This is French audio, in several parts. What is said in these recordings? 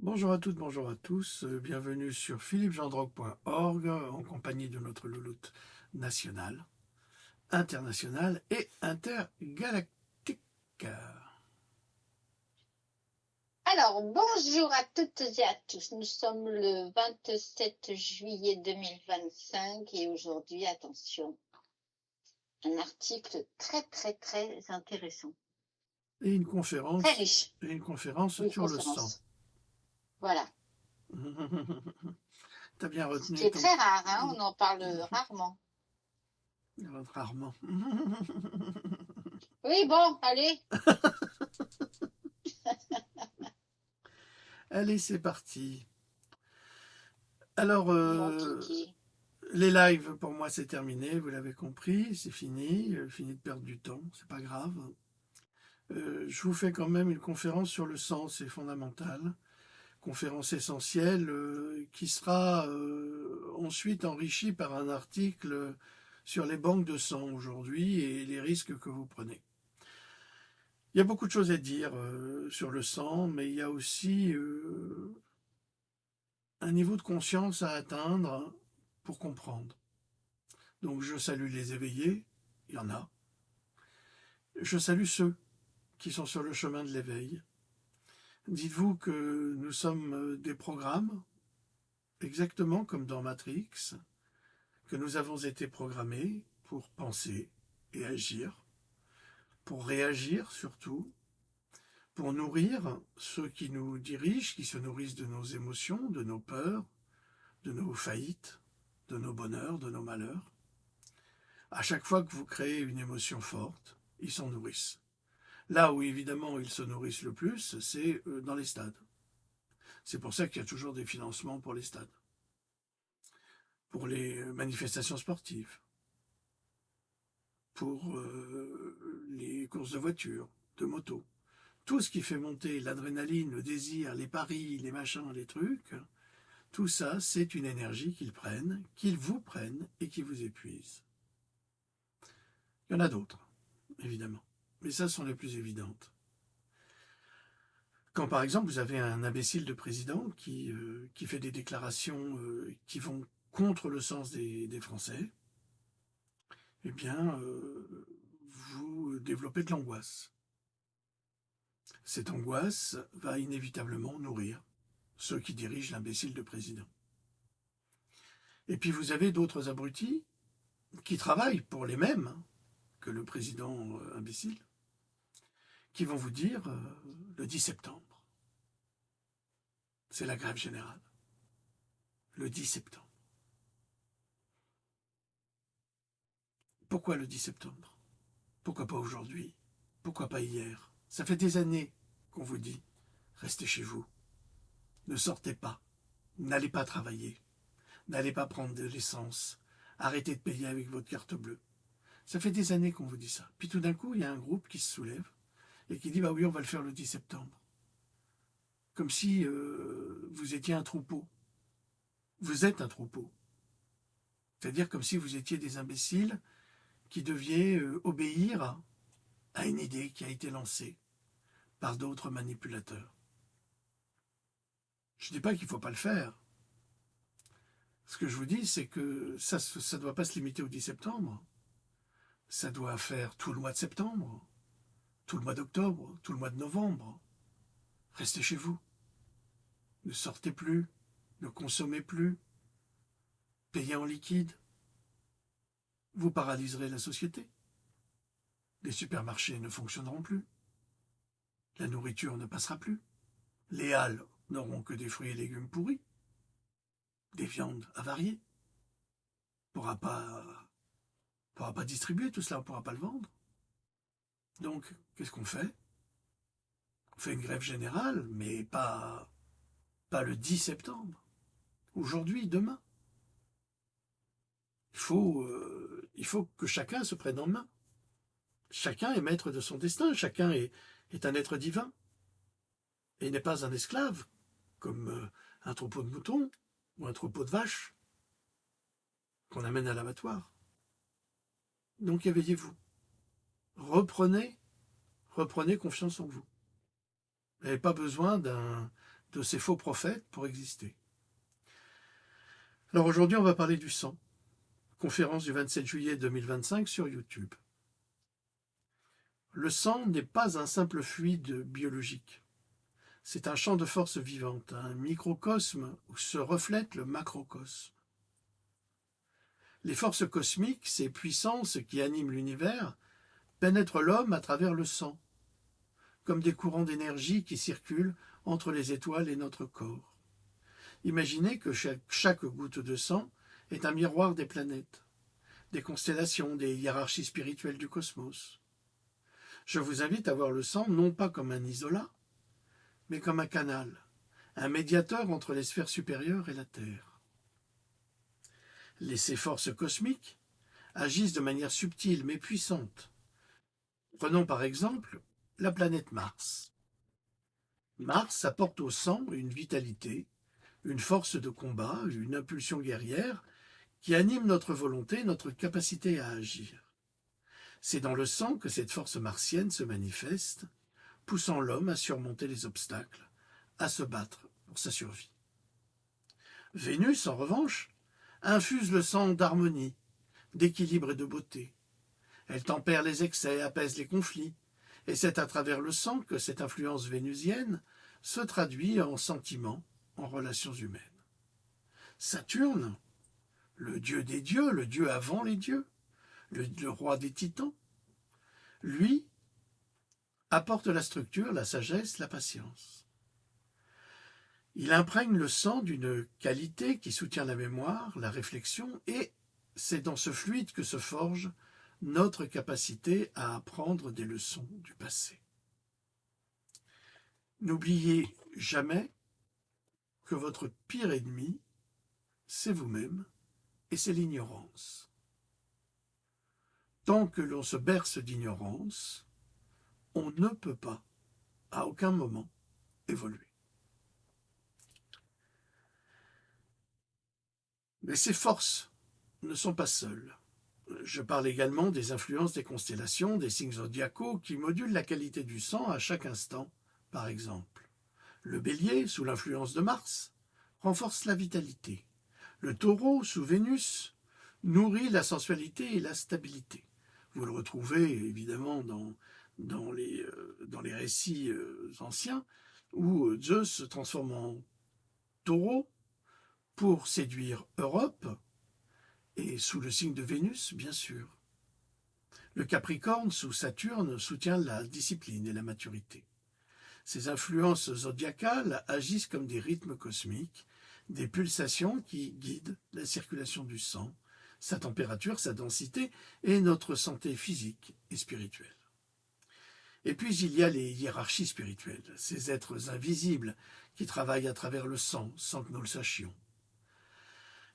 Bonjour à toutes, bonjour à tous, bienvenue sur philippegendrogue.org en compagnie de notre louloute nationale, internationale et intergalactique. Alors, bonjour à toutes et à tous. Nous sommes le 27 juillet 2025 et aujourd'hui, attention, un article très intéressant, Et très riche. une conférence Une sur le sang. conférence. Voilà. T'as bien Ce qui retenu est ton... très rare, hein, on en parle rarement. Rarement. Oui, bon, allez. Allez, c'est parti. Alors, Mon kiki. les lives, pour moi, c'est terminé, vous l'avez compris, c'est fini, fini de perdre du temps, c'est pas grave. Je vous fais quand même une conférence sur le sang, c'est fondamental. Conférence essentielle qui sera ensuite enrichie par un article sur les banques de sang aujourd'hui et les risques que vous prenez. Il y a beaucoup de choses à dire sur le sang, mais il y a aussi un niveau de conscience à atteindre pour comprendre. Donc je salue les éveillés, il y en a. Je salue ceux qui sont sur le chemin de l'éveil. Dites-vous que nous sommes des programmes, exactement comme dans Matrix, que nous avons été programmés pour penser et agir, pour réagir surtout, pour nourrir ceux qui nous dirigent, qui se nourrissent de nos émotions, de nos peurs, de nos faillites, de nos bonheurs, de nos malheurs. À chaque fois que vous créez une émotion forte, ils s'en nourrissent. Là où évidemment ils se nourrissent le plus, c'est dans les stades. C'est pour ça qu'il y a toujours des financements pour les stades, pour les manifestations sportives, pour les courses de voitures, de moto. Tout ce qui fait monter l'adrénaline, le désir, les paris, les machins, les trucs, tout ça, c'est une énergie qu'ils vous prennent et qui vous épuise. Il y en a d'autres, évidemment. Mais ça sont les plus évidentes. Quand par exemple vous avez un imbécile de président qui fait des déclarations qui vont contre le sens des Français, eh bien, vous développez de l'angoisse. Cette angoisse va inévitablement nourrir ceux qui dirigent l'imbécile de président. Et puis vous avez d'autres abrutis qui travaillent pour les mêmes que le président imbécile, qui vont vous dire le 10 septembre, c'est la grève générale. Le 10 septembre. Pourquoi le 10 septembre? Pourquoi pas aujourd'hui? Pourquoi pas hier? Ça fait des années qu'on vous dit, restez chez vous, ne sortez pas, n'allez pas travailler, n'allez pas prendre de l'essence, arrêtez de payer avec votre carte bleue. Ça fait des années qu'on vous dit ça. Puis tout d'un coup, il y a un groupe qui se soulève et qui dit, bah oui, on va le faire le 10 septembre. Comme si vous étiez un troupeau. Vous êtes un troupeau. C'est-à-dire comme si vous étiez des imbéciles qui deviez obéir à une idée qui a été lancée par d'autres manipulateurs. Je ne dis pas qu'il ne faut pas le faire. Ce que je vous dis, c'est que ça ne doit pas se limiter au 10 septembre. Ça doit faire tout le mois de septembre, tout le mois d'octobre, tout le mois de novembre. Restez chez vous. Ne sortez plus, ne consommez plus, payez en liquide. Vous paralyserez la société. Les supermarchés ne fonctionneront plus. La nourriture ne passera plus. Les halles n'auront que des fruits et légumes pourris, des viandes avariées. On ne pourra pas distribuer tout cela, on ne pourra pas le vendre. Donc, qu'est-ce qu'on fait? On fait une grève générale, mais pas le 10 septembre. Aujourd'hui, demain. Il faut que chacun se prenne en main. Chacun est maître de son destin, chacun est un être divin. Et n'est pas un esclave, comme un troupeau de moutons ou un troupeau de vaches qu'on amène à l'abattoir. Donc éveillez-vous. Reprenez confiance en vous. Vous n'avez pas besoin de ces faux prophètes pour exister. Alors aujourd'hui, on va parler du sang. Conférence du 27 juillet 2025 sur YouTube. Le sang n'est pas un simple fluide biologique. C'est un champ de force vivante, un microcosme où se reflète le macrocosme. Les forces cosmiques, ces puissances qui animent l'univers, pénètrent l'homme à travers le sang, comme des courants d'énergie qui circulent entre les étoiles et notre corps. Imaginez que chaque goutte de sang est un miroir des planètes, des constellations, des hiérarchies spirituelles du cosmos. Je vous invite à voir le sang non pas comme un isolat, mais comme un canal, un médiateur entre les sphères supérieures et la Terre. Ces forces cosmiques agissent de manière subtile mais puissante. Prenons par exemple la planète Mars. Mars apporte au sang une vitalité, une force de combat, une impulsion guerrière qui anime notre volonté, notre capacité à agir. C'est dans le sang que cette force martienne se manifeste, poussant l'homme à surmonter les obstacles, à se battre pour sa survie. Vénus, en revanche, infuse le sang d'harmonie, d'équilibre et de beauté. Elle tempère les excès, apaise les conflits, et c'est à travers le sang que cette influence vénusienne se traduit en sentiments, en relations humaines. Saturne, le dieu des dieux, le dieu avant les dieux, le roi des titans, lui, apporte la structure, la sagesse, la patience. Il imprègne le sang d'une qualité qui soutient la mémoire, la réflexion, et c'est dans ce fluide que se forge notre capacité à apprendre des leçons du passé. N'oubliez jamais que votre pire ennemi, c'est vous-même, et c'est l'ignorance. Tant que l'on se berce d'ignorance, on ne peut pas, à aucun moment, évoluer. Mais ces forces ne sont pas seules. Je parle également des influences des constellations, des signes zodiacaux qui modulent la qualité du sang à chaque instant. Par exemple, le bélier, sous l'influence de Mars, renforce la vitalité. Le taureau, sous Vénus, nourrit la sensualité et la stabilité. Vous le retrouvez évidemment dans les récits anciens où Zeus se transforme en taureau pour séduire Europe, et sous le signe de Vénus, bien sûr. Le Capricorne, sous Saturne, soutient la discipline et la maturité. Ces influences zodiacales agissent comme des rythmes cosmiques, des pulsations qui guident la circulation du sang, sa température, sa densité et notre santé physique et spirituelle. Et puis il y a les hiérarchies spirituelles, ces êtres invisibles qui travaillent à travers le sang sans que nous le sachions.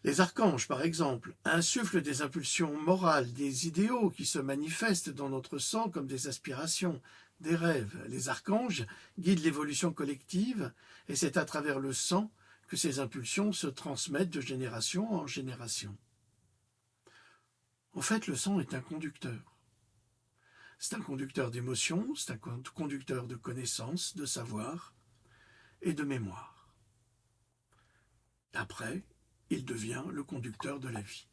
Les archanges, par exemple, insufflent des impulsions morales, des idéaux qui se manifestent dans notre sang comme des aspirations, des rêves. Les archanges guident l'évolution collective et c'est à travers le sang que ces impulsions se transmettent de génération en génération. En fait, le sang est un conducteur. C'est un conducteur d'émotions, c'est un conducteur de connaissances, de savoir et de mémoire. Après, il devient le conducteur de la vie.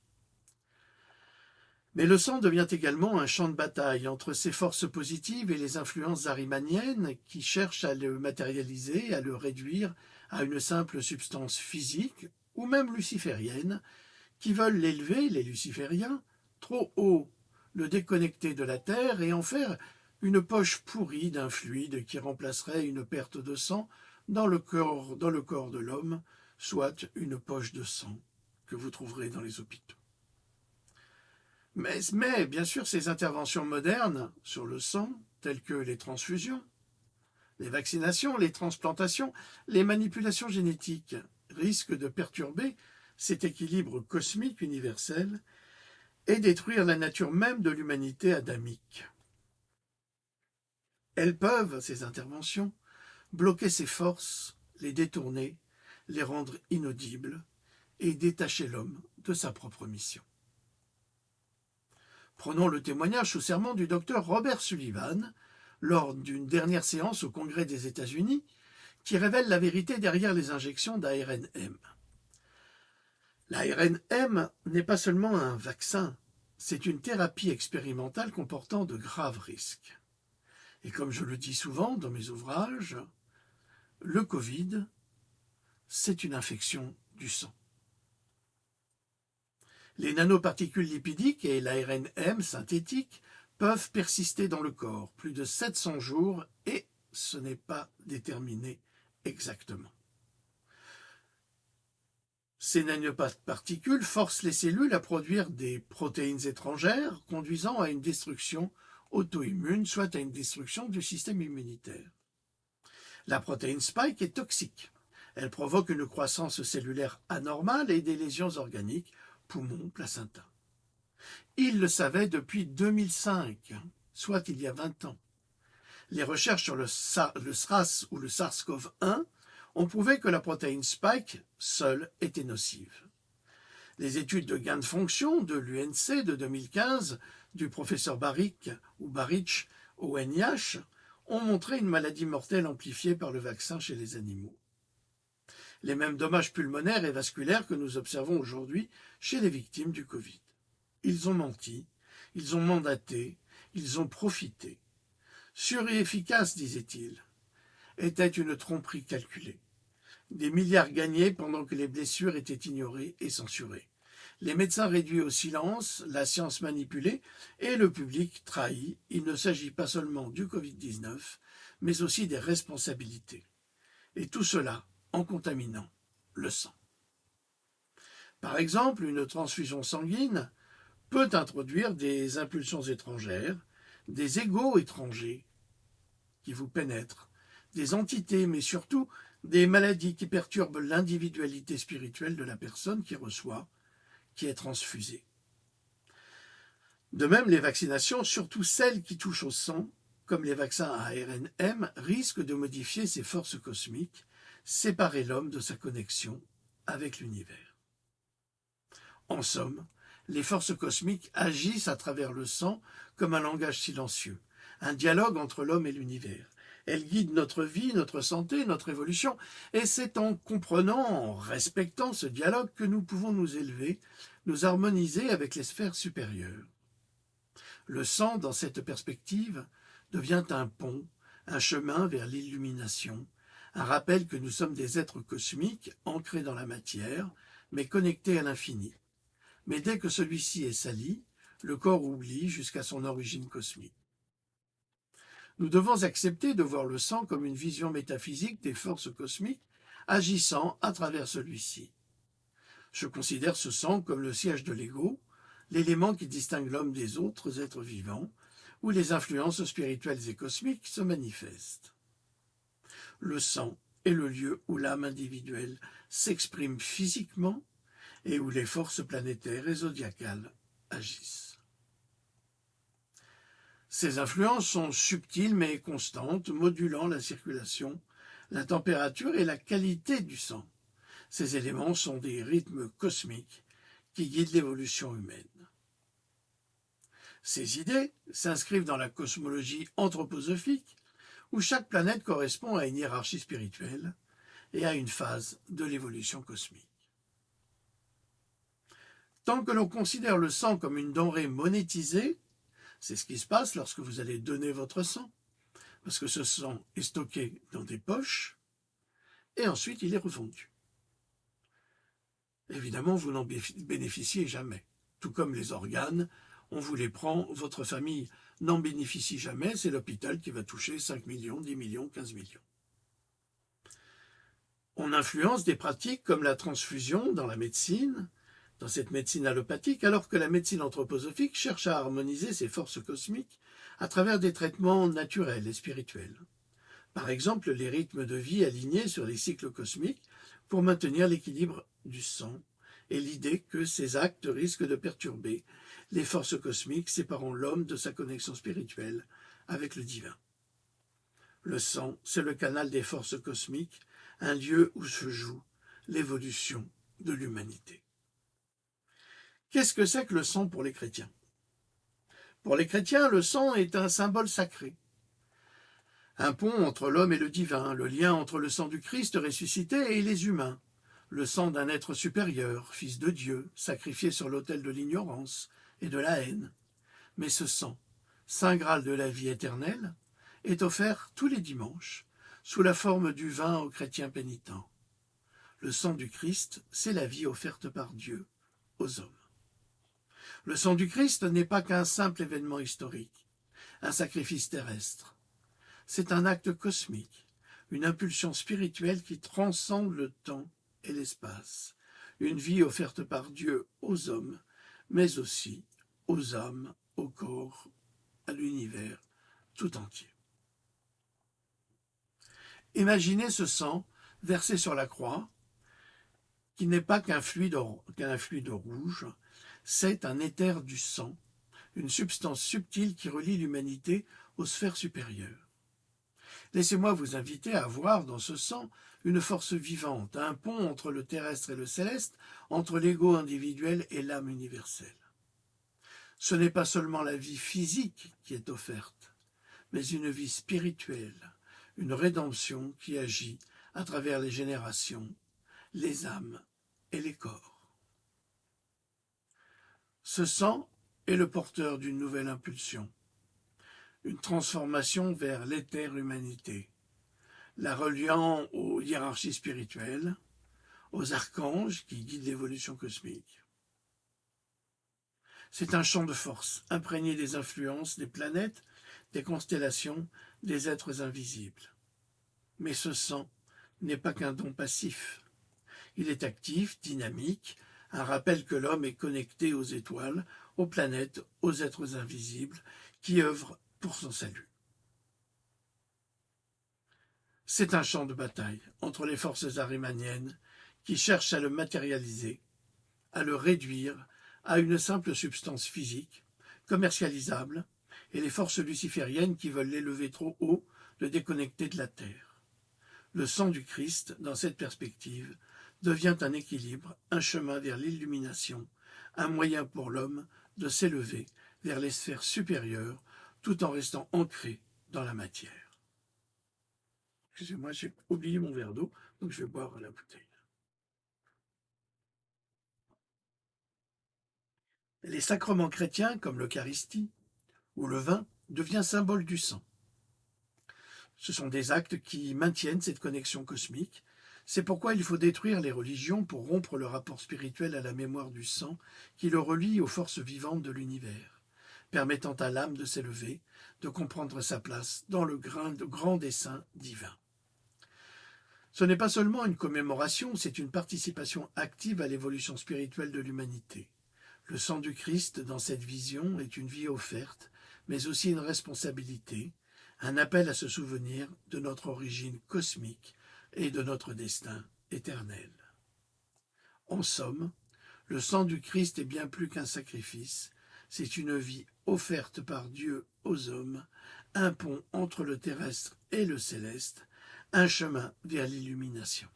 Mais le sang devient également un champ de bataille entre ses forces positives et les influences arimaniennes qui cherchent à le matérialiser, à le réduire à une simple substance physique ou même luciférienne, qui veulent l'élever, les lucifériens, trop haut, le déconnecter de la terre et en faire une poche pourrie d'un fluide qui remplacerait une perte de sang dans le corps de l'homme, soit une poche de sang que vous trouverez dans les hôpitaux. Mais bien sûr, ces interventions modernes sur le sang, telles que les transfusions, les vaccinations, les transplantations, les manipulations génétiques, risquent de perturber cet équilibre cosmique universel et détruire la nature même de l'humanité adamique. Elles peuvent, ces interventions, bloquer ses forces, les détourner, les rendre inaudibles et détacher l'homme de sa propre mission. Prenons le témoignage sous serment du docteur Robert Sullivan lors d'une dernière séance au Congrès des États-Unis qui révèle la vérité derrière les injections d'ARNM. L'ARNM n'est pas seulement un vaccin, c'est une thérapie expérimentale comportant de graves risques. Et comme je le dis souvent dans mes ouvrages, le Covid, c'est une infection du sang. Les nanoparticules lipidiques et l'ARNM synthétique peuvent persister dans le corps plus de 700 jours et ce n'est pas déterminé exactement. Ces nanoparticules forcent les cellules à produire des protéines étrangères, conduisant à une destruction auto-immune, soit à une destruction du système immunitaire. La protéine Spike est toxique. Elle provoque une croissance cellulaire anormale et des lésions organiques, poumons, placenta. Ils le savaient depuis 2005, soit il y a 20 ans. Les recherches sur le SRAS ou le SARS-CoV-1 ont prouvé que la protéine Spike seule était nocive. Les études de gain de fonction de l'UNC de 2015 du professeur Baric au NIH ont montré une maladie mortelle amplifiée par le vaccin chez les animaux. Les mêmes dommages pulmonaires et vasculaires que nous observons aujourd'hui chez les victimes du Covid. Ils ont menti, ils ont mandaté, ils ont profité. Sûr et efficace, disait-il, était une tromperie calculée. Des milliards gagnés pendant que les blessures étaient ignorées et censurées. Les médecins réduits au silence, la science manipulée et le public trahi. Il ne s'agit pas seulement du Covid-19, mais aussi des responsabilités. Et tout cela en contaminant le sang. Par exemple, une transfusion sanguine peut introduire des impulsions étrangères, des égos étrangers qui vous pénètrent, des entités, mais surtout des maladies qui perturbent l'individualité spirituelle de la personne qui reçoit, qui est transfusée. De même, les vaccinations, surtout celles qui touchent au sang, comme les vaccins à ARNM, risquent de modifier ses forces cosmiques, séparer l'homme de sa connexion avec l'univers. En somme, les forces cosmiques agissent à travers le sang comme un langage silencieux, un dialogue entre l'homme et l'univers. Elles guident notre vie, notre santé, notre évolution, et c'est en comprenant, en respectant ce dialogue que nous pouvons nous élever, nous harmoniser avec les sphères supérieures. Le sang, dans cette perspective, devient un pont, un chemin vers l'illumination, un rappel que nous sommes des êtres cosmiques ancrés dans la matière, mais connectés à l'infini. Mais dès que celui-ci est sali, le corps oublie jusqu'à son origine cosmique. Nous devons accepter de voir le sang comme une vision métaphysique des forces cosmiques agissant à travers celui-ci. Je considère ce sang comme le siège de l'ego, l'élément qui distingue l'homme des autres êtres vivants, où les influences spirituelles et cosmiques se manifestent. Le sang est le lieu où l'âme individuelle s'exprime physiquement et où les forces planétaires et zodiacales agissent. Ces influences sont subtiles mais constantes, modulant la circulation, la température et la qualité du sang. Ces éléments sont des rythmes cosmiques qui guident l'évolution humaine. Ces idées s'inscrivent dans la cosmologie anthroposophique, où chaque planète correspond à une hiérarchie spirituelle et à une phase de l'évolution cosmique. Tant que l'on considère le sang comme une denrée monétisée, c'est ce qui se passe lorsque vous allez donner votre sang, parce que ce sang est stocké dans des poches, et ensuite il est revendu. Évidemment, vous n'en bénéficiez jamais. Tout comme les organes, on vous les prend, votre famille n'en bénéficie jamais, c'est l'hôpital qui va toucher 5 millions, 10 millions, 15 millions. On influence des pratiques comme la transfusion dans la médecine, dans cette médecine allopathique, alors que la médecine anthroposophique cherche à harmoniser ses forces cosmiques à travers des traitements naturels et spirituels. Par exemple, les rythmes de vie alignés sur les cycles cosmiques pour maintenir l'équilibre du sang et l'idée que ces actes risquent de perturber les forces cosmiques séparant l'homme de sa connexion spirituelle avec le divin. Le sang, c'est le canal des forces cosmiques, un lieu où se joue l'évolution de l'humanité. Qu'est-ce que c'est que le sang pour les chrétiens? Pour les chrétiens, le sang est un symbole sacré. Un pont entre l'homme et le divin, le lien entre le sang du Christ ressuscité et les humains, le sang d'un être supérieur, fils de Dieu, sacrifié sur l'autel de l'ignorance et de la haine. Mais ce sang, saint graal de la vie éternelle, est offert tous les dimanches, sous la forme du vin aux chrétiens pénitents. Le sang du Christ, c'est la vie offerte par Dieu aux hommes. Le sang du Christ n'est pas qu'un simple événement historique, un sacrifice terrestre. C'est un acte cosmique, une impulsion spirituelle qui transcende le temps et l'espace, une vie offerte par Dieu aux hommes, mais aussi aux âmes, au corps, à l'univers tout entier. Imaginez ce sang versé sur la croix, qui n'est pas qu'un fluide rouge, c'est un éther du sang, une substance subtile qui relie l'humanité aux sphères supérieures. Laissez-moi vous inviter à voir dans ce sang une force vivante, un pont entre le terrestre et le céleste, entre l'ego individuel et l'âme universelle. Ce n'est pas seulement la vie physique qui est offerte, mais une vie spirituelle, une rédemption qui agit à travers les générations, les âmes et les corps. Ce sang est le porteur d'une nouvelle impulsion, une transformation vers l'éther-humanité, la reliant aux hiérarchies spirituelles, aux archanges qui guident l'évolution cosmique. C'est un champ de force, imprégné des influences des planètes, des constellations, des êtres invisibles. Mais ce sang n'est pas qu'un don passif. Il est actif, dynamique, un rappel que l'homme est connecté aux étoiles, aux planètes, aux êtres invisibles, qui œuvrent pour son salut. C'est un champ de bataille entre les forces arimaniennes qui cherchent à le matérialiser, à le réduire à une simple substance physique, commercialisable, et les forces lucifériennes qui veulent l'élever trop haut, le déconnecter de la terre. Le sang du Christ, dans cette perspective, devient un équilibre, un chemin vers l'illumination, un moyen pour l'homme de s'élever vers les sphères supérieures tout en restant ancré dans la matière. Excusez-moi, j'ai oublié mon verre d'eau, donc je vais boire la bouteille. Les sacrements chrétiens, comme l'Eucharistie ou le vin, deviennent symbole du sang. Ce sont des actes qui maintiennent cette connexion cosmique. C'est pourquoi il faut détruire les religions pour rompre le rapport spirituel à la mémoire du sang qui le relie aux forces vivantes de l'univers, permettant à l'âme de s'élever, de comprendre sa place dans le grand dessein divin. Ce n'est pas seulement une commémoration, c'est une participation active à l'évolution spirituelle de l'humanité. Le sang du Christ, dans cette vision, est une vie offerte, mais aussi une responsabilité, un appel à se souvenir de notre origine cosmique et de notre destin éternel. En somme, le sang du Christ est bien plus qu'un sacrifice, c'est une vie offerte par Dieu aux hommes, un pont entre le terrestre et le céleste, un chemin vers l'illumination.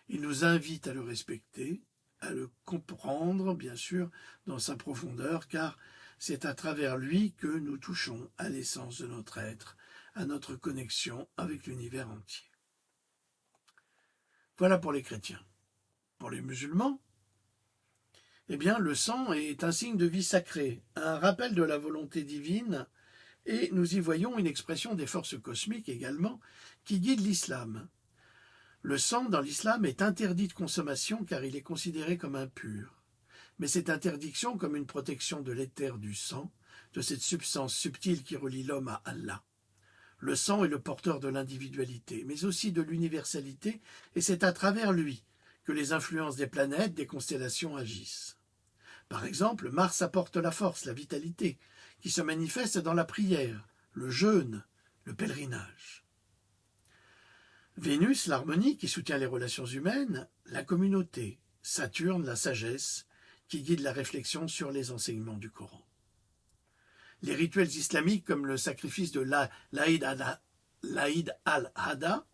Il nous invite à le respecter, à le comprendre, bien sûr, dans sa profondeur, car c'est à travers lui que nous touchons à l'essence de notre être, à notre connexion avec l'univers entier. Voilà pour les chrétiens. Pour les musulmans, eh bien, le sang est un signe de vie sacrée, un rappel de la volonté divine, et nous y voyons une expression des forces cosmiques également, qui guident l'islam. Le sang dans l'islam est interdit de consommation car il est considéré comme impur. Mais cette interdiction comme une protection de l'éther du sang, de cette substance subtile qui relie l'homme à Allah. Le sang est le porteur de l'individualité, mais aussi de l'universalité, et c'est à travers lui que les influences des planètes, des constellations agissent. Par exemple, Mars apporte la force, la vitalité, qui se manifeste dans la prière, le jeûne, le pèlerinage. Vénus, l'harmonie qui soutient les relations humaines, la communauté, Saturne, la sagesse, qui guide la réflexion sur les enseignements du Coran. Les rituels islamiques comme le sacrifice de l'Aïd al-Adha,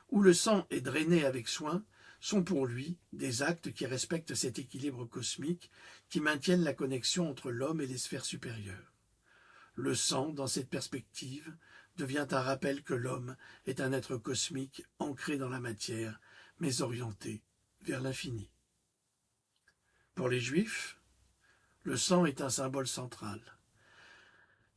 où le sang est drainé avec soin, sont pour lui des actes qui respectent cet équilibre cosmique, qui maintiennent la connexion entre l'homme et les sphères supérieures. Le sang, dans cette perspective, devient un rappel que l'homme est un être cosmique ancré dans la matière, mais orienté vers l'infini. Pour les Juifs, le sang est un symbole central,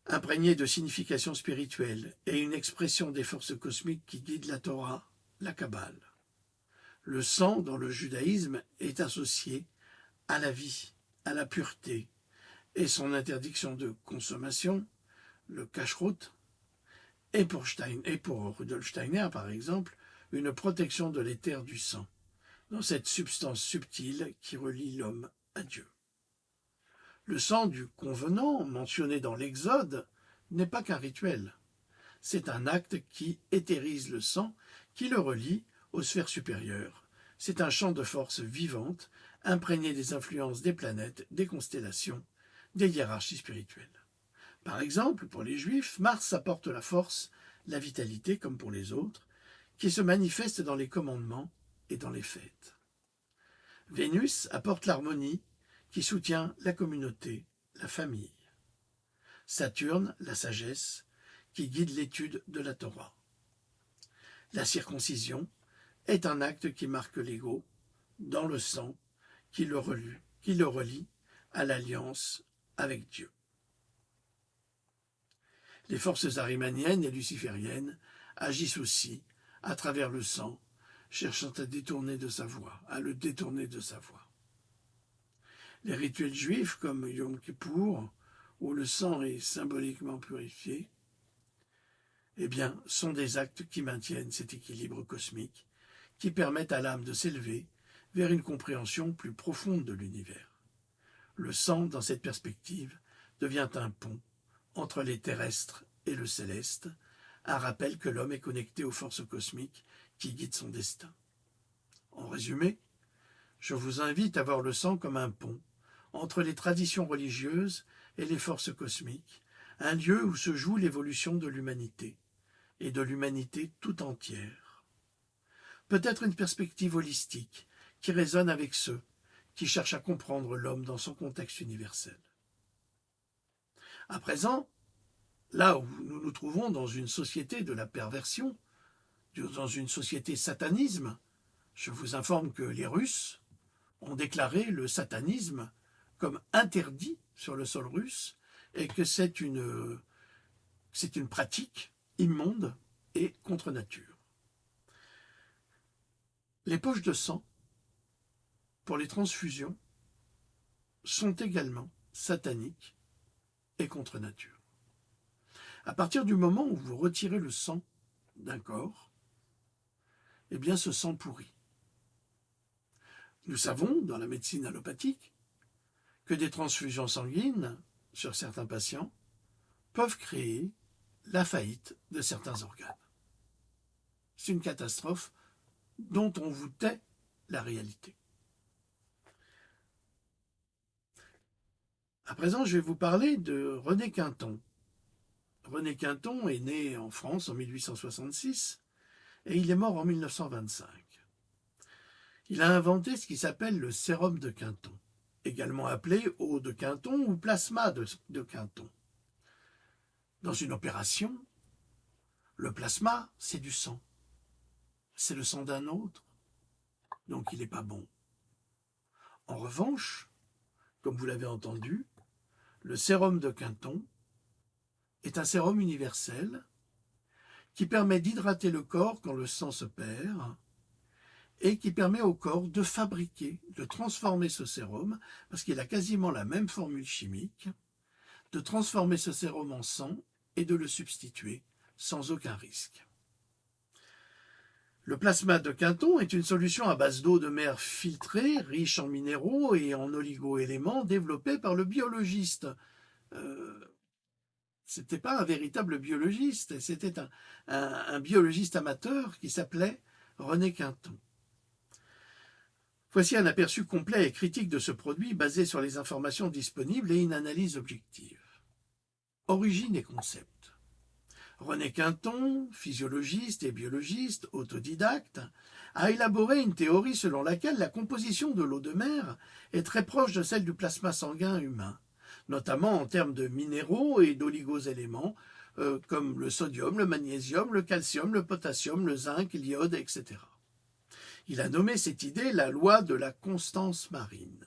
imprégné de signification spirituelle et une expression des forces cosmiques qui guident la Torah, la Kabbale. Le sang, dans le judaïsme, est associé à la vie, à la pureté, et son interdiction de consommation, le kashrut, et pour Rudolf Steiner, par exemple, une protection de l'éther du sang, dans cette substance subtile qui relie l'homme à Dieu. Le sang du convenant, mentionné dans l'Exode, n'est pas qu'un rituel. C'est un acte qui éthérise le sang, qui le relie aux sphères supérieures. C'est un champ de force vivante, imprégné des influences des planètes, des constellations, des hiérarchies spirituelles. Par exemple, pour les Juifs, Mars apporte la force, la vitalité, comme pour les autres, qui se manifeste dans les commandements et dans les fêtes. Vénus apporte l'harmonie, qui soutient la communauté, la famille. Saturne, la sagesse, qui guide l'étude de la Torah. La circoncision est un acte qui marque l'ego dans le sang, qui le relie à l'alliance avec Dieu. Les forces arimaniennes et lucifériennes agissent aussi à travers le sang, cherchant à le détourner de sa voie. Les rituels juifs comme Yom Kippour, où le sang est symboliquement purifié, sont des actes qui maintiennent cet équilibre cosmique, qui permettent à l'âme de s'élever vers une compréhension plus profonde de l'univers. Le sang, dans cette perspective, devient un pont entre les terrestres et le céleste, un rappel que l'homme est connecté aux forces cosmiques qui guident son destin. En résumé, je vous invite à voir le sang comme un pont entre les traditions religieuses et les forces cosmiques, un lieu où se joue l'évolution de l'humanité, et de l'humanité tout entière. Peut-être une perspective holistique qui résonne avec ceux qui cherchent à comprendre l'homme dans son contexte universel. À présent, là où nous nous trouvons dans une société de la perversion, dans une société satanisme, je vous informe que les Russes ont déclaré le satanisme comme interdit sur le sol russe et que c'est une pratique immonde et contre nature. Les poches de sang, pour les transfusions, sont également sataniques et contre nature. À partir du moment où vous retirez le sang d'un corps, ce sang pourrit. Nous savons, dans la médecine allopathique, que des transfusions sanguines, sur certains patients, peuvent créer la faillite de certains organes. C'est une catastrophe dont on vous tait la réalité. À présent, je vais vous parler de René Quinton. René Quinton est né en France en 1866 et il est mort en 1925. Il a inventé ce qui s'appelle le sérum de Quinton, également appelé eau de Quinton ou plasma de Quinton. Dans une opération, le plasma, c'est du sang. C'est le sang d'un autre, donc il n'est pas bon. En revanche, comme vous l'avez entendu, le sérum de Quinton est un sérum universel qui permet d'hydrater le corps quand le sang se perd et qui permet au corps de fabriquer, de transformer ce sérum, parce qu'il a quasiment la même formule chimique, de transformer ce sérum en sang et de le substituer sans aucun risque. Le plasma de Quinton est une solution à base d'eau de mer filtrée, riche en minéraux et en oligo-éléments développée par le biologiste. C'était pas un véritable biologiste, c'était un biologiste amateur qui s'appelait René Quinton. Voici un aperçu complet et critique de ce produit basé sur les informations disponibles et une analyse objective. Origine et concept. René Quinton, physiologiste et biologiste, autodidacte, a élaboré une théorie selon laquelle la composition de l'eau de mer est très proche de celle du plasma sanguin humain, notamment en termes de minéraux et d'oligoéléments comme le sodium, le magnésium, le calcium, le potassium, le zinc, l'iode, etc. Il a nommé cette idée la loi de la constance marine,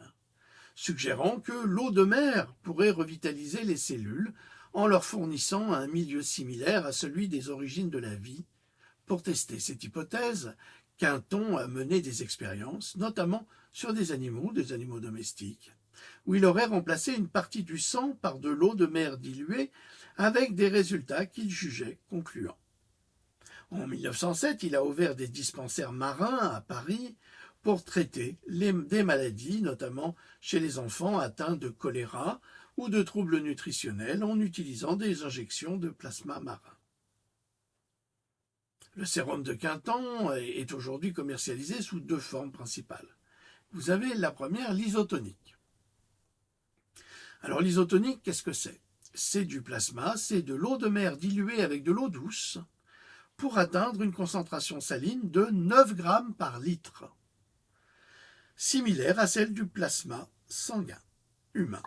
suggérant que l'eau de mer pourrait revitaliser les cellules en leur fournissant un milieu similaire à celui des origines de la vie. Pour tester cette hypothèse, Quinton a mené des expériences, notamment sur des animaux domestiques, où il aurait remplacé une partie du sang par de l'eau de mer diluée avec des résultats qu'il jugeait concluants. En 1907, il a ouvert des dispensaires marins à Paris pour traiter des maladies, notamment chez les enfants atteints de choléra ou de troubles nutritionnels en utilisant des injections de plasma marin. Le sérum de Quinton est aujourd'hui commercialisé sous 2 formes principales. Vous avez la première, l'isotonique. Alors l'isotonique, qu'est-ce que c'est? C'est du plasma, c'est de l'eau de mer diluée avec de l'eau douce pour atteindre une concentration saline de 9 grammes par litre, similaire à celle du plasma sanguin humain.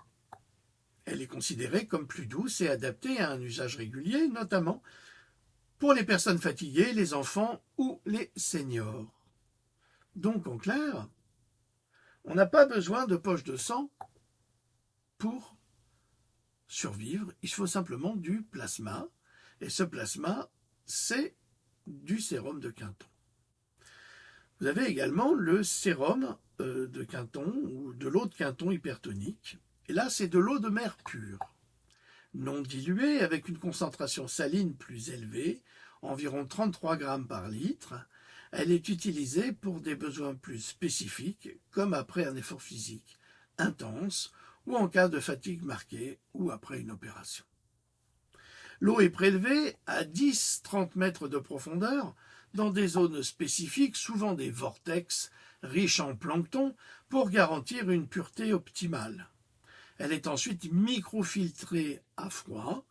Elle est considérée comme plus douce et adaptée à un usage régulier, notamment pour les personnes fatiguées, les enfants ou les seniors. Donc, en clair, on n'a pas besoin de poche de sang pour survivre. Il faut simplement du plasma. Et ce plasma, c'est du sérum de Quinton. Vous avez également le sérum de Quinton ou de l'eau de Quinton hypertonique. Et là, c'est de l'eau de mer pure, non diluée, avec une concentration saline plus élevée, environ 33 grammes par litre. Elle est utilisée pour des besoins plus spécifiques, comme après un effort physique intense, ou en cas de fatigue marquée, ou après une opération. L'eau est prélevée à 10-30 mètres de profondeur, dans des zones spécifiques, souvent des vortex riches en plancton, pour garantir une pureté optimale. Elle est ensuite microfiltrée à froid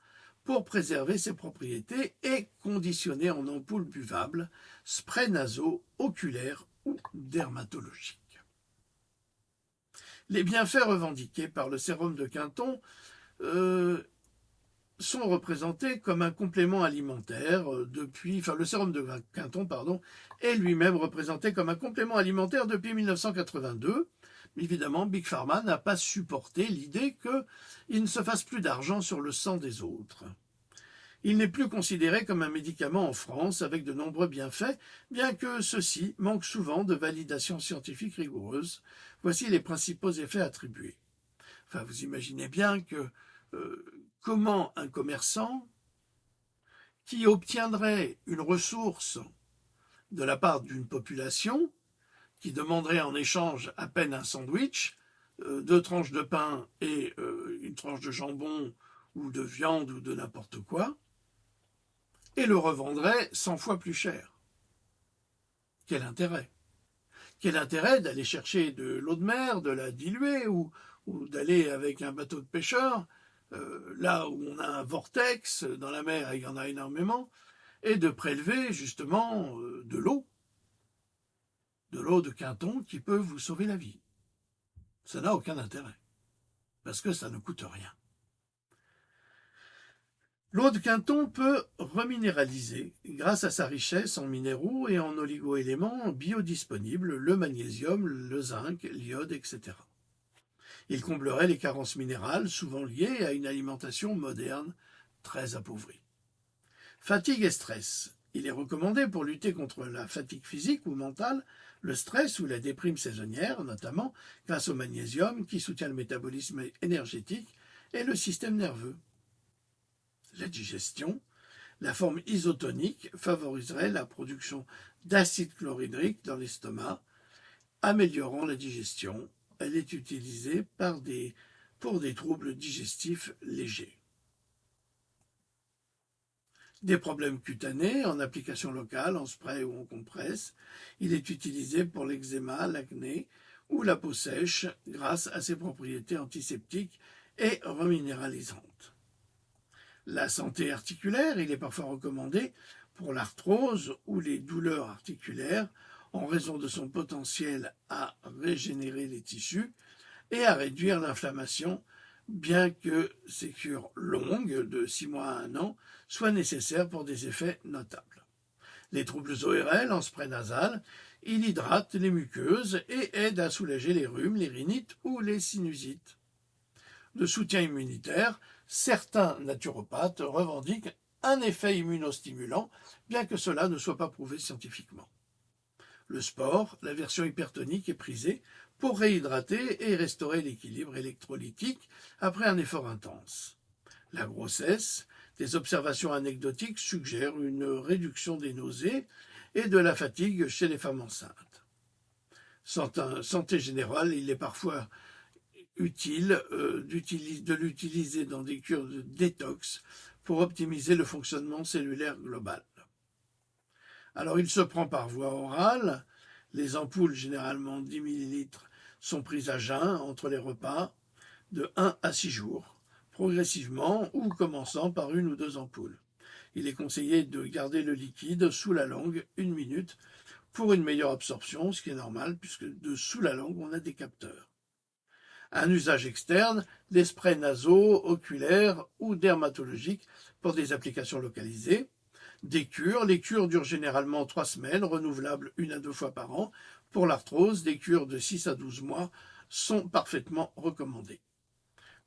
pour préserver ses propriétés et conditionnée en ampoules buvables, sprays nasaux, oculaires ou dermatologiques. Les bienfaits revendiqués par le sérum de Quinton sont représentés comme un complément alimentaire le sérum de Quinton, est lui-même représenté comme un complément alimentaire depuis 1982. Évidemment, Big Pharma n'a pas supporté l'idée qu'il ne se fasse plus d'argent sur le sang des autres. Il n'est plus considéré comme un médicament en France avec de nombreux bienfaits, bien que ceux-ci manquent souvent de validation scientifique rigoureuse. Voici les principaux effets attribués. Enfin, vous imaginez bien que comment un commerçant qui obtiendrait une ressource de la part d'une population qui demanderait en échange à peine un sandwich, 2 tranches de pain et une tranche de jambon ou de viande ou de n'importe quoi, et le revendrait 100 fois plus cher. Quel intérêt? Quel intérêt d'aller chercher de l'eau de mer, de la diluer, ou d'aller avec un bateau de pêcheur, là où on a un vortex, dans la mer il y en a énormément, et de prélever justement de l'eau de Quinton qui peut vous sauver la vie. Ça n'a aucun intérêt, parce que ça ne coûte rien. L'eau de Quinton peut reminéraliser grâce à sa richesse en minéraux et en oligoéléments biodisponibles, le magnésium, le zinc, l'iode, etc. Il comblerait les carences minérales souvent liées à une alimentation moderne très appauvrie. Fatigue et stress. Il est recommandé pour lutter contre la fatigue physique ou mentale, le stress ou la déprime saisonnière, notamment grâce au magnésium qui soutient le métabolisme énergétique et le système nerveux. La digestion. La forme isotonique favoriserait la production d'acide chlorhydrique dans l'estomac, améliorant la digestion. Elle est utilisée pour des troubles digestifs légers. Des problèmes cutanés, en application locale, en spray ou en compresse. Il est utilisé pour l'eczéma, l'acné ou la peau sèche grâce à ses propriétés antiseptiques et reminéralisantes. La santé articulaire, il est parfois recommandé pour l'arthrose ou les douleurs articulaires en raison de son potentiel à régénérer les tissus et à réduire l'inflammation bien que ces cures longues, de 6 mois à 1 an, soient nécessaires pour des effets notables. Les troubles ORL en spray nasal, il hydrate les muqueuses et aide à soulager les rhumes, les rhinites ou les sinusites. De soutien immunitaire, certains naturopathes revendiquent un effet immunostimulant, bien que cela ne soit pas prouvé scientifiquement. Le sport, la version hypertonique, est prisée pour réhydrater et restaurer l'équilibre électrolytique après un effort intense. La grossesse, des observations anecdotiques suggèrent une réduction des nausées et de la fatigue chez les femmes enceintes. Santé générale, il est parfois utile de l'utiliser dans des cures de détox pour optimiser le fonctionnement cellulaire global. Alors il se prend par voie orale, les ampoules généralement 10 ml sont prises à jeun entre les repas de 1 à 6 jours, progressivement ou commençant par 1 ou 2 ampoules. Il est conseillé de garder le liquide sous la langue 1 minute pour une meilleure absorption, ce qui est normal puisque sous la langue on a des capteurs. Un usage externe, des sprays nasaux, oculaires ou dermatologiques pour des applications localisées. Des cures, les cures durent généralement 3 semaines, renouvelables 1 à 2 fois par an. Pour l'arthrose, des cures de 6 à 12 mois sont parfaitement recommandées.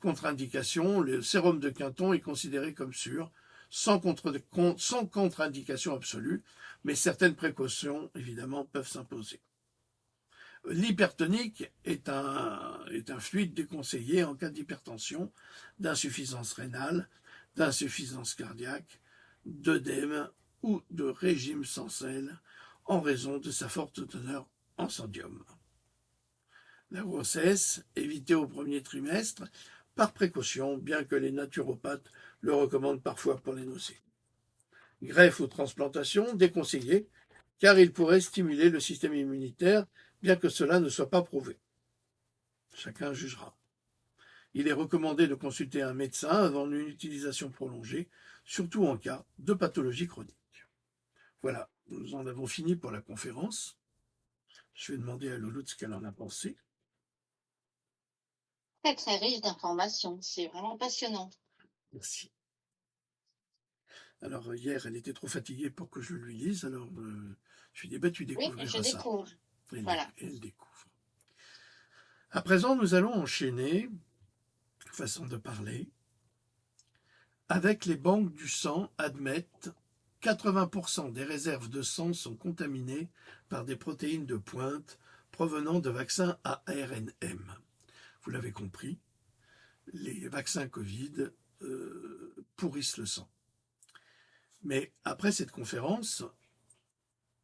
Contre-indication, le sérum de Quinton est considéré comme sûr, sans contre-indication absolue, mais certaines précautions, évidemment, peuvent s'imposer. L'hypertonique est un fluide déconseillé en cas d'hypertension, d'insuffisance rénale, d'insuffisance cardiaque, d'œdème ou de régime sans sel en raison de sa forte teneur en sodium. La grossesse, évitée au premier trimestre, par précaution, bien que les naturopathes le recommandent parfois pour les nausées. Greffe ou transplantation, déconseillée, car il pourrait stimuler le système immunitaire, bien que cela ne soit pas prouvé. Chacun jugera. Il est recommandé de consulter un médecin avant une utilisation prolongée, surtout en cas de pathologie chronique. Voilà, nous en avons fini pour la conférence. Je vais demander à Louloute ce qu'elle en a pensé. Très très riche d'informations, c'est vraiment passionnant. Merci. Alors hier, elle était trop fatiguée pour que je lui lise, alors je lui ai dit, bah, tu découvriras oui, je ça. découvre. Voilà. Elle découvre. À présent, nous allons enchaîner, façon de parler, avec les banques du sang admettent 80% des réserves de sang sont contaminées par des protéines de pointe provenant de vaccins à ARNM. Vous l'avez compris, les vaccins Covid pourrissent le sang. Mais après cette conférence,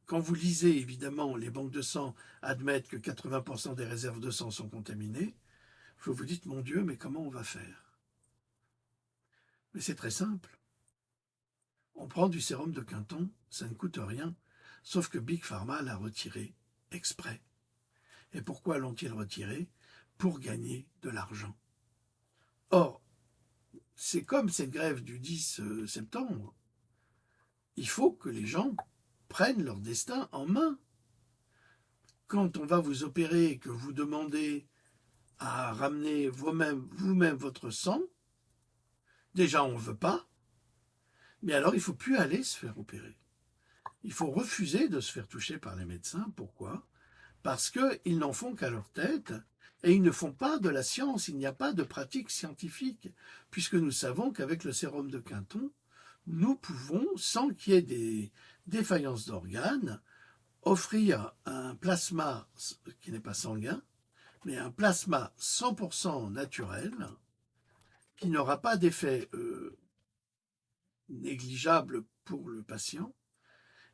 quand vous lisez évidemment les banques de sang admettent que 80% des réserves de sang sont contaminées, vous vous dites, mon Dieu, mais comment on va faire? Mais c'est très simple. On prend du sérum de Quinton, ça ne coûte rien, sauf que Big Pharma l'a retiré exprès. Et pourquoi l'ont-ils retiré? Pour gagner de l'argent. Or, c'est comme cette grève du 10 septembre. Il faut que les gens prennent leur destin en main. Quand on va vous opérer et que vous demandez à ramener vous-même votre sang, déjà on ne veut pas, mais alors il ne faut plus aller se faire opérer. Il faut refuser de se faire toucher par les médecins. Pourquoi? Parce qu'ils n'en font qu'à leur tête et ils ne font pas de la science. Il n'y a pas de pratique scientifique, puisque nous savons qu'avec le sérum de Quinton, nous pouvons, sans qu'il y ait des défaillances d'organes, offrir un plasma qui n'est pas sanguin, mais un plasma 100% naturel, qui n'aura pas d'effet négligeable pour le patient,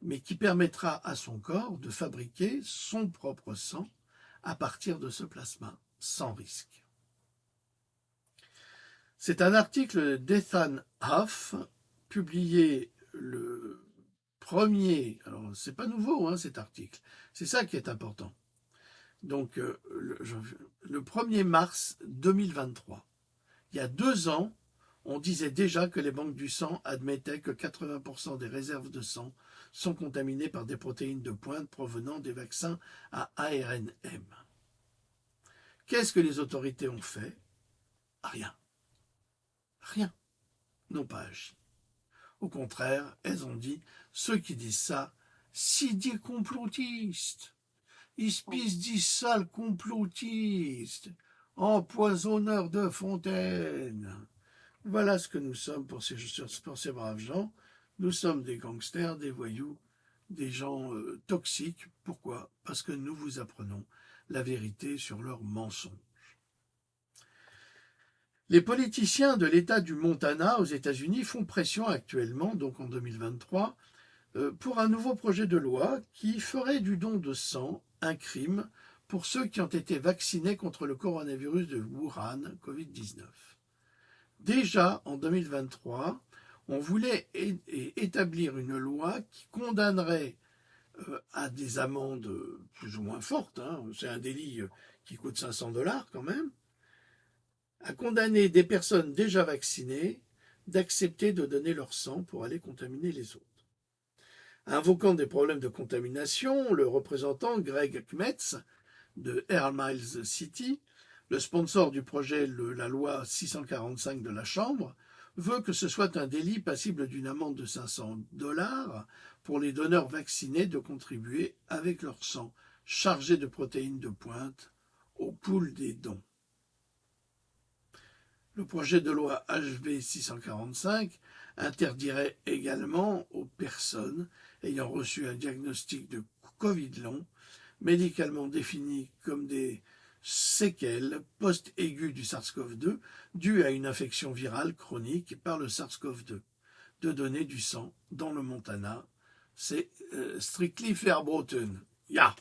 mais qui permettra à son corps de fabriquer son propre sang à partir de ce plasma, sans risque. C'est un article d'Ethan Huff, publié le 1er, alors c'est pas nouveau cet article, c'est ça qui est important. Donc le 1er mars 2023, il y a 2 ans, on disait déjà que les banques du sang admettaient que 80% des réserves de sang sont contaminées par des protéines de pointe provenant des vaccins à ARNM. Qu'est-ce que les autorités ont fait? Rien. rien, n'ont pas agi. Au contraire, elles ont dit, ceux qui disent ça, si des complotistes, ils disent ça, le complotiste, empoisonneur de fontaines. Voilà ce que nous sommes pour ces braves gens. Nous sommes des gangsters, des voyous, des gens toxiques. Pourquoi? Parce que nous vous apprenons la vérité sur leurs mensonges. Les politiciens de l'État du Montana aux États-Unis font pression actuellement, donc en 2023, pour un nouveau projet de loi qui ferait du don de sang un crime pour ceux qui ont été vaccinés contre le coronavirus de Wuhan, Covid-19. Déjà en 2023, on voulait établir une loi qui condamnerait à des amendes plus ou moins fortes, hein, c'est un délit qui coûte 500$ quand même, à condamner des personnes déjà vaccinées d'accepter de donner leur sang pour aller contaminer les autres. Invoquant des problèmes de contamination, le représentant Greg Kmetz de Air Miles City, le sponsor du projet la loi 645 de la Chambre, veut que ce soit un délit passible d'une amende de 500$ pour les donneurs vaccinés de contribuer avec leur sang chargé de protéines de pointe au pool des dons. Le projet de loi HB 645 interdirait également aux personnes ayant reçu un diagnostic de Covid long, médicalement défini comme des séquelles post-aiguës du SARS-CoV-2 dues à une infection virale chronique par le SARS-CoV-2, de donner du sang dans le Montana. C'est strictly verboten. Ja.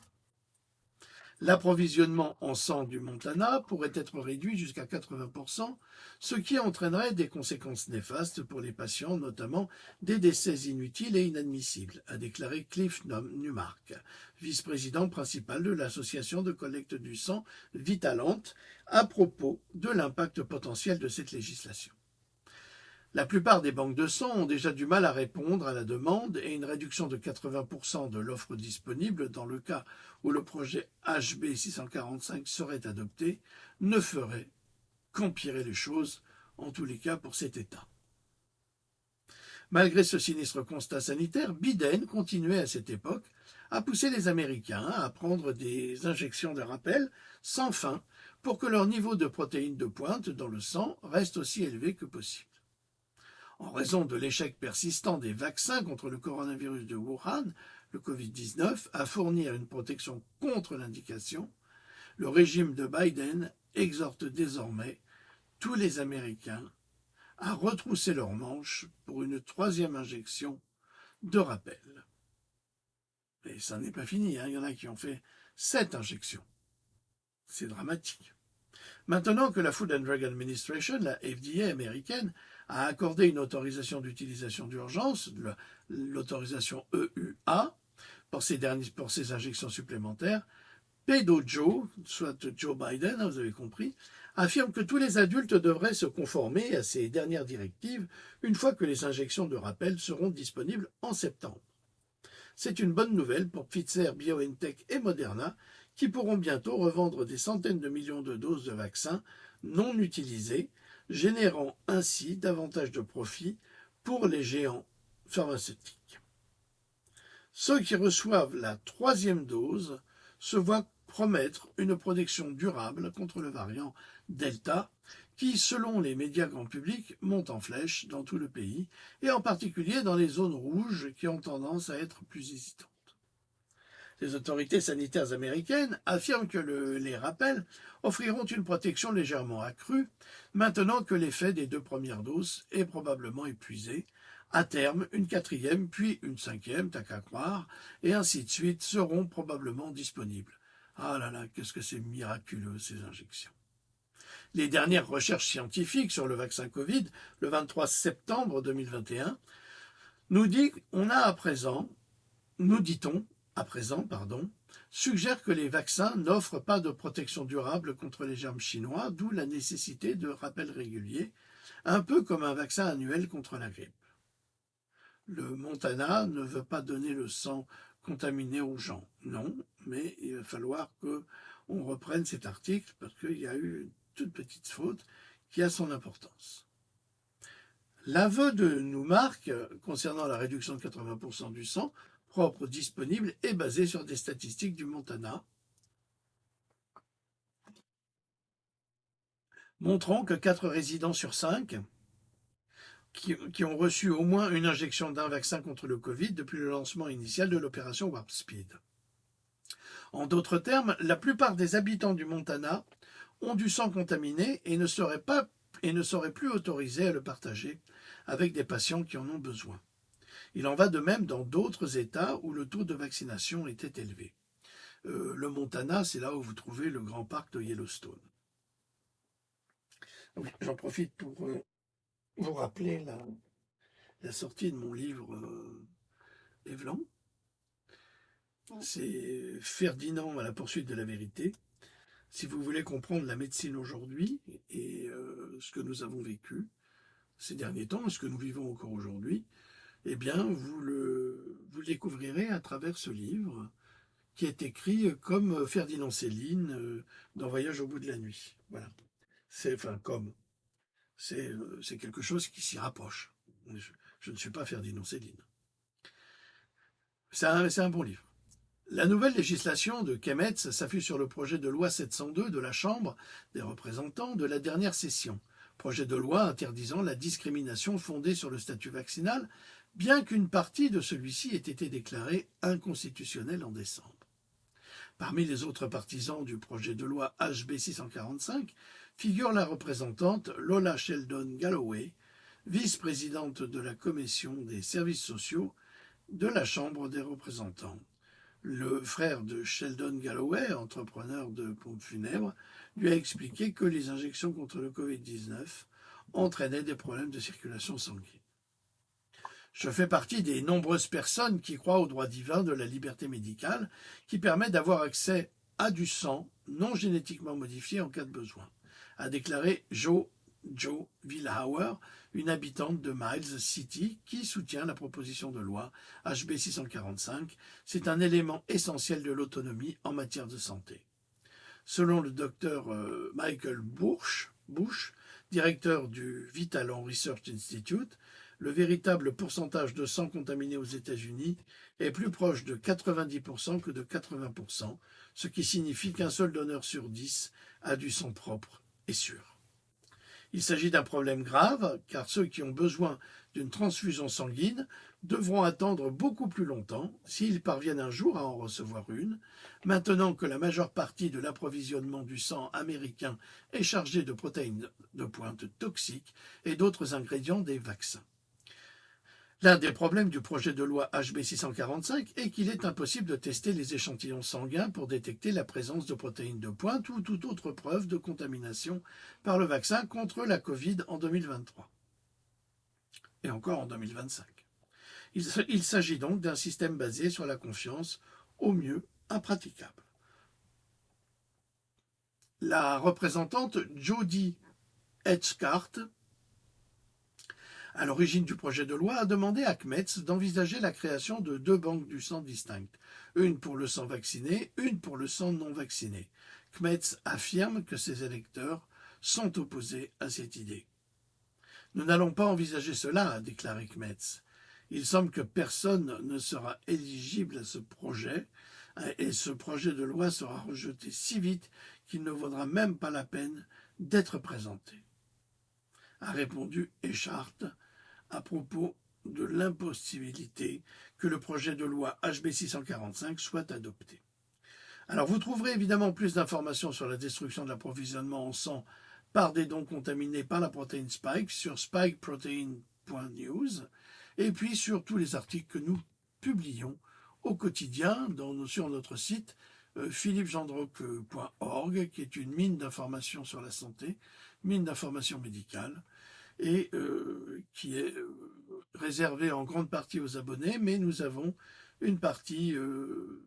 L'approvisionnement en sang du Montana pourrait être réduit jusqu'à 80%, ce qui entraînerait des conséquences néfastes pour les patients, notamment des décès inutiles et inadmissibles, a déclaré Cliff Newmark, vice-président principal de l'association de collecte du sang Vitalant, à propos de l'impact potentiel de cette législation. La plupart des banques de sang ont déjà du mal à répondre à la demande et une réduction de 80% de l'offre disponible dans le cas où le projet HB 645 serait adopté ne ferait qu'empirer les choses, en tous les cas pour cet État. Malgré ce sinistre constat sanitaire, Biden continuait à cette époque à pousser les Américains à prendre des injections de rappel sans fin pour que leur niveau de protéines de pointe dans le sang reste aussi élevé que possible. En raison de l'échec persistant des vaccins contre le coronavirus de Wuhan, le Covid-19, à fournir une protection contre l'indication, le régime de Biden exhorte désormais tous les Américains à retrousser leurs manches pour une 3e injection de rappel. Et ça n'est pas fini, hein. Il y en a qui ont fait 7 injections. C'est dramatique. Maintenant que la Food and Drug Administration, la FDA américaine, a accordé une autorisation d'utilisation d'urgence, l'autorisation EUA, pour ces injections supplémentaires, Pedo Joe, soit Joe Biden, vous avez compris, affirme que tous les adultes devraient se conformer à ces dernières directives une fois que les injections de rappel seront disponibles en septembre. C'est une bonne nouvelle pour Pfizer, BioNTech et Moderna, qui pourront bientôt revendre des centaines de millions de doses de vaccins non utilisées, générant ainsi davantage de profits pour les géants pharmaceutiques. Ceux qui reçoivent la 3e dose se voient promettre une protection durable contre le variant Delta, qui, selon les médias grand public, monte en flèche dans tout le pays, et en particulier dans les zones rouges qui ont tendance à être plus hésitantes. Les autorités sanitaires américaines affirment que les rappels offriront une protection légèrement accrue, maintenant que l'effet des 2 premières doses est probablement épuisé. À terme, une 4e, puis une 5e, t'as qu'à croire, et ainsi de suite seront probablement disponibles. Ah là là, qu'est-ce que c'est miraculeux ces injections. Les dernières recherches scientifiques sur le vaccin Covid, le 23 septembre 2021, nous dit-on à présent, suggère que les vaccins n'offrent pas de protection durable contre les germes chinois, d'où la nécessité de rappels réguliers, un peu comme un vaccin annuel contre la grippe. Le Montana ne veut pas donner le sang contaminé aux gens, non, mais il va falloir qu'on reprenne cet article parce qu'il y a eu une toute petite faute qui a son importance. L'aveu de Newmark concernant la réduction de 80% du sang propre disponible est basé sur des statistiques du Montana, montrant que 4 résidents sur 5 qui ont reçu au moins une injection d'un vaccin contre le Covid depuis le lancement initial de l'opération Warp Speed. En d'autres termes, la plupart des habitants du Montana ont du sang contaminé et ne seraient plus autorisés à le partager avec des patients qui en ont besoin. Il en va de même dans d'autres États où le taux de vaccination était élevé. Le Montana, c'est là où vous trouvez le grand parc de Yellowstone. J'en profite pour vous rappeler la sortie de mon livre Évlan. C'est Ferdinand à la poursuite de la vérité. Si vous voulez comprendre la médecine aujourd'hui et ce que nous avons vécu ces derniers temps, ce que nous vivons encore aujourd'hui, eh bien, vous le découvrirez à travers ce livre qui est écrit comme Ferdinand Céline dans Voyage au bout de la nuit. Voilà. C'est quelque chose qui s'y rapproche. Je ne suis pas Ferdinand Céline. C'est un bon livre. La nouvelle législation de Kemetz s'appuie sur le projet de loi 702 de la Chambre des représentants de la dernière session. Projet de loi interdisant la discrimination fondée sur le statut vaccinal, bien qu'une partie de celui-ci ait été déclarée inconstitutionnelle en décembre. Parmi les autres partisans du projet de loi HB 645 figure la représentante Lola Sheldon Galloway, vice-présidente de la Commission des services sociaux de la Chambre des représentants. Le frère de Sheldon Galloway, entrepreneur de pompes funèbres, lui a expliqué que les injections contre le Covid-19 entraînaient des problèmes de circulation sanguine. Je fais partie des nombreuses personnes qui croient au droit divin de la liberté médicale qui permet d'avoir accès à du sang non génétiquement modifié en cas de besoin, a déclaré Jo Willhauer, une habitante de Miles City qui soutient la proposition de loi HB 645. C'est un élément essentiel de l'autonomie en matière de santé. Selon le docteur Michael Bush, directeur du Vitalan Research Institute, le véritable pourcentage de sang contaminé aux États-Unis est plus proche de 90% que de 80%, ce qui signifie qu'un seul donneur sur 10 a du sang propre et sûr. Il s'agit d'un problème grave, car ceux qui ont besoin d'une transfusion sanguine devront attendre beaucoup plus longtemps, s'ils parviennent un jour à en recevoir une, maintenant que la majeure partie de l'approvisionnement du sang américain est chargée de protéines de pointe toxiques et d'autres ingrédients des vaccins. L'un des problèmes du projet de loi HB 645 est qu'il est impossible de tester les échantillons sanguins pour détecter la présence de protéines de pointe ou toute autre preuve de contamination par le vaccin contre la Covid en 2023. Et encore en 2025. Il s'agit donc d'un système basé sur la confiance, au mieux impraticable. La représentante Jody Edgecart, à l'origine du projet de loi, a demandé à Kemetz d'envisager la création de 2 banques du sang distinctes, une pour le sang vacciné, une pour le sang non vacciné. Kemetz affirme que ses électeurs sont opposés à cette idée. Nous n'allons pas envisager cela, a déclaré Kemetz. Il semble que personne ne sera éligible à ce projet, et ce projet de loi sera rejeté si vite qu'il ne vaudra même pas la peine d'être présenté, a répondu Echart à propos de l'impossibilité que le projet de loi HB 645 soit adopté. Alors vous trouverez évidemment plus d'informations sur la destruction de l'approvisionnement en sang par des dons contaminés par la protéine Spike sur spikeprotein.news et puis sur tous les articles que nous publions au quotidien sur notre site philippegendroc.org, qui est une mine d'informations sur la santé, mine d'informations médicales, et qui est réservée en grande partie aux abonnés, mais nous avons une partie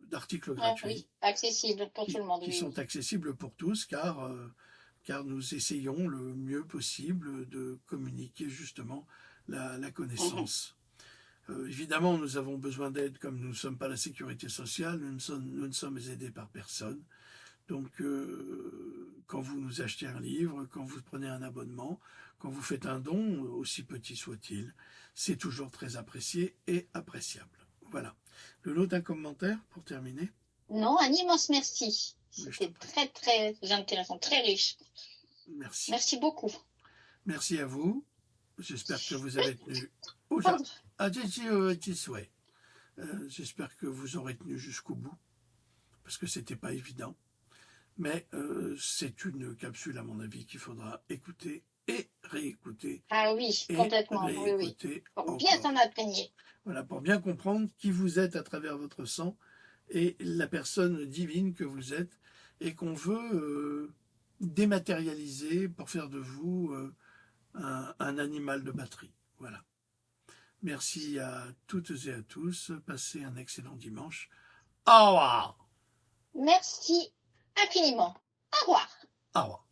d'articles gratuits. Oui, accessibles pour tout le monde. Qui sont accessibles pour tous, car nous essayons le mieux possible de communiquer justement la connaissance. Évidemment, nous avons besoin d'aide, comme nous ne sommes pas la sécurité sociale, nous ne sommes aidés par personne. Donc, quand vous nous achetez un livre, quand vous prenez un abonnement, quand vous faites un don, aussi petit soit-il, c'est toujours très apprécié et appréciable. Voilà. Le lot d'un commentaire pour terminer? Non, un immense merci. Oui, je C'était t'en prie. très, très intéressant, très riche. Merci. Merci beaucoup. Merci à vous. J'espère que vous avez tenu. Pardon. J'espère que vous aurez tenu jusqu'au bout, parce que c'était pas évident. Mais c'est une capsule, à mon avis, qu'il faudra écouter et réécouter Ah oui, et complètement. Oui, oui. réécouter Pour bien encore. s'en imprégner. Voilà, pour bien comprendre qui vous êtes à travers votre sang et la personne divine que vous êtes et qu'on veut dématérialiser pour faire de vous un animal de batterie. Voilà. Merci à toutes et à tous. Passez un excellent dimanche. Au revoir. Merci infiniment. Au revoir. Au revoir.